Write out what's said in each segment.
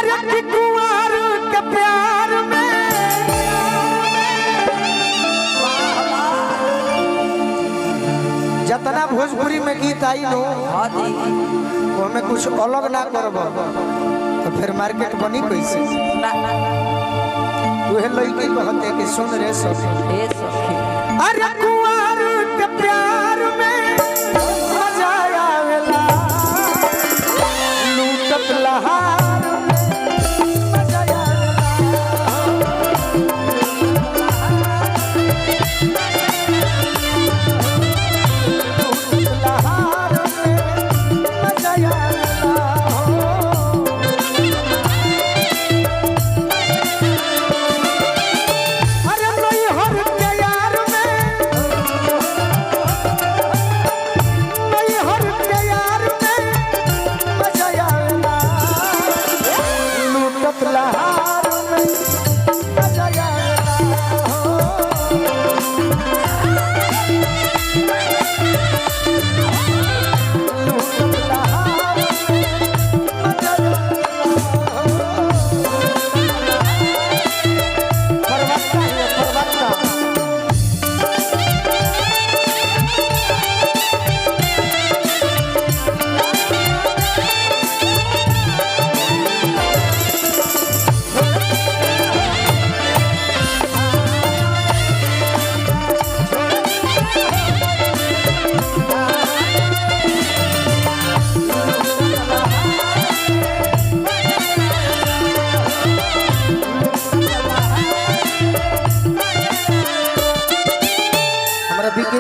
अरे कि कुंवर के प्यार में जतना भोजपुरी में गीत आई नो वो में कुछ अलग ना करब तो फिर मार्केट बनी कैसे वह लड़की कहते कि सुन रे सखी अरे कुंवर के प्यार में मजा आवेला लूटत लहार में मजा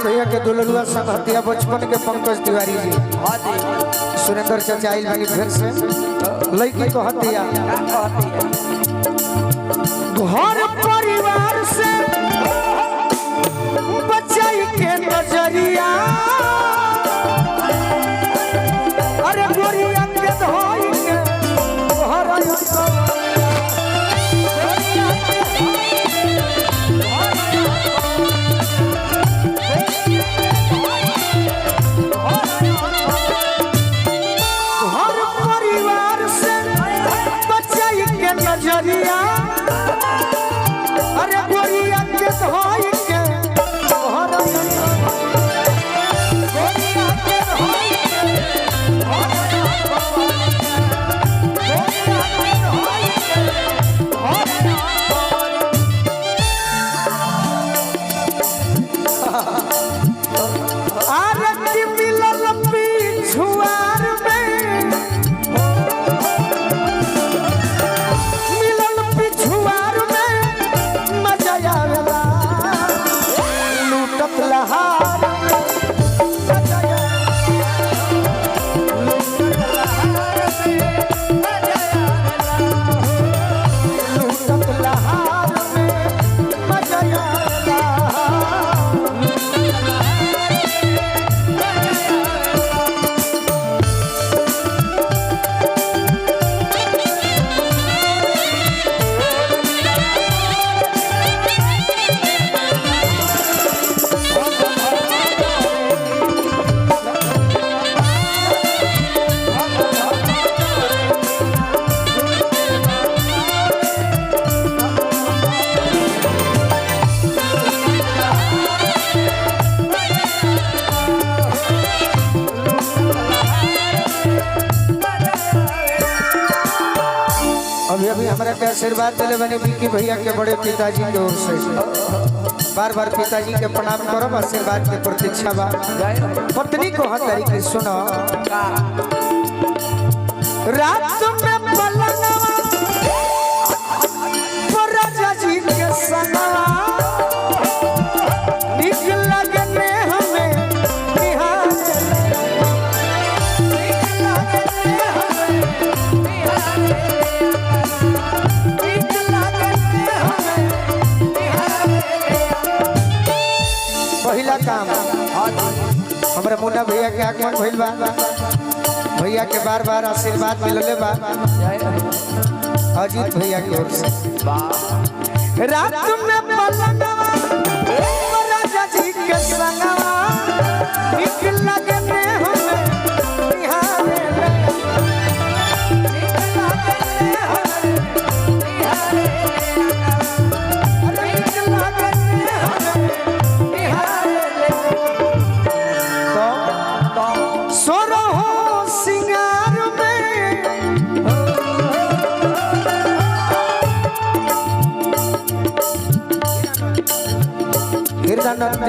भैया के दुलरुआ संग हत्या बचपन के पंकज तिवारी जी सुरेंद्र चाचा आइल बानी फिर से लड़की को हत्या घर परिवार से बचाई के नजरिया अरे गोरिया के धोई के घर नजरिया अरे गोरिया के धोई के गोरिया के धोई अरे कि मिलल पिछुआर में अभी हमारा के आशीर्वाद दिले बने विकी भैया के बड़े पिताजी की ओर से बार बार पिताजी के प्रणाम करो आशीर्वाद के प्रतीक्षा बा पत्नी को हर तरीके सुनो रात में पलंगवा पर राजा जी के सनवा निक लगने हमें निहार पहला काम हमारे मुन्ना भैया के आगमन भइल बा भैया के बार बार आशीर्वाद मिलले बा अजीत भैया की ओर से रात में पलंगवा राजा जी के संगवा निक लगने हमें निहारे निक लगने हमें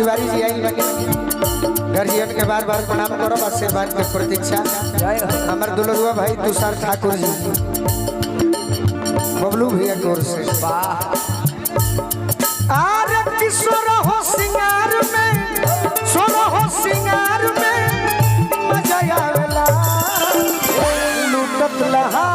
तिवारी जी आई बनी गार्जियन के बार बार प्रणाम करो आशीर्वाद के प्रतीक्षा हमार दुलरुआ भाई तुषार ठाकुर जी बबलू भैया की ओर से आरे किशोर हो सिंगार में सोना हो सिंगार में मजा आवेला लूटत लहा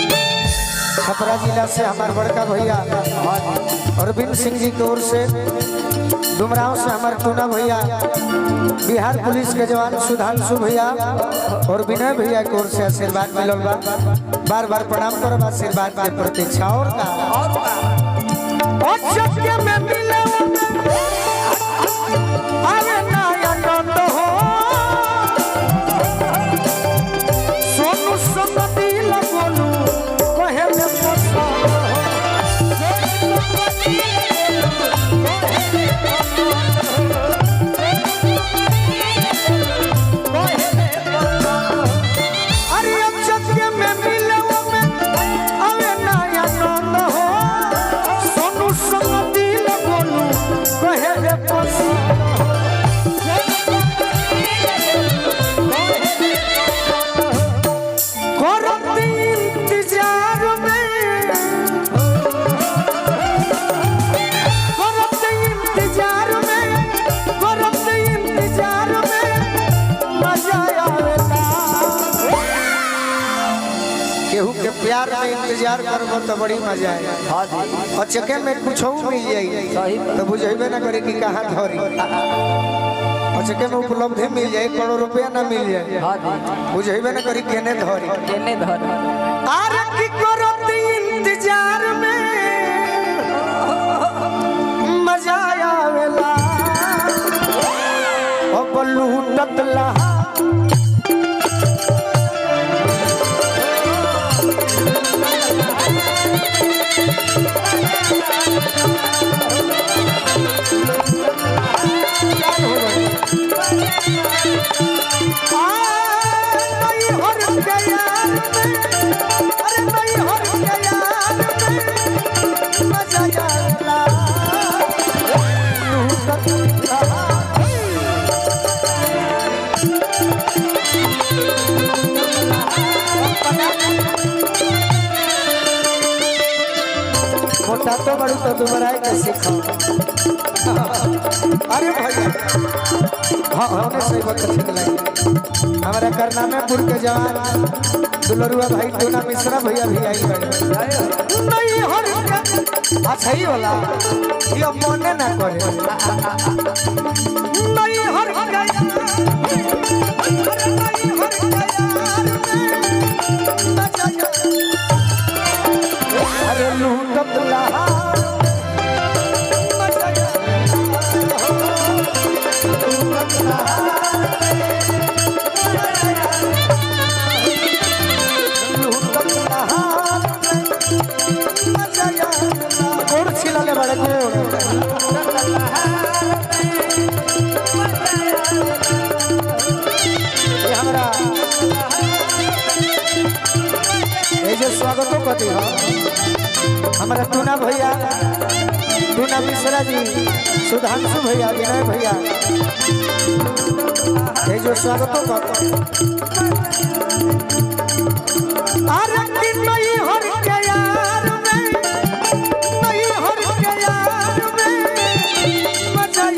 छपरा जिला से हमारे बड़का भैया अरविंद सिंह जी की ओर से डुमराव से हमारे टूना भैया बिहार पुलिस के जवान सुधांशु भैया और विनय भैया की ओर से आशीर्वाद मिलल बा बार बार प्रणाम करब आशीर्वाद के प्रतीक्षा और का में मिले अरे नया नंद हो सोनू संगति लगोलू कहे में प्यार में इंतजार करबो तो बड़ी मजा आए और चके में कुछ मिल जाई तो बुझेबे ना करे कि कहां धरी और चके में उपलब्धि मिल जाए करोड़ रुपया ना मिल जाए बुझेबे ना करी केने धरी अरे की करत इंतजार में मजा आवेला ओ लूटत लहा मोटा तो बड़ू तो तुम्हारा के सीखो अरे भैया हाँ हमने सही बात ठीक लगी हमारा करना में पुर के जवान दुलरुआ भाई टूना मिश्रा भैया भी आई नहीं हर अच्छा ही वाला ये मने ना करे नहीं हर अरे लूटत लहा और छिलाले बड़े को ये हमरा ये जो स्वागत करती है हमारा टूना भैया टूना मिश्रा जी सुधांशु भैया विनय भैया ये जो स्वागत करते अरे नहीं हर के यार में नहीं हर के यार में मजा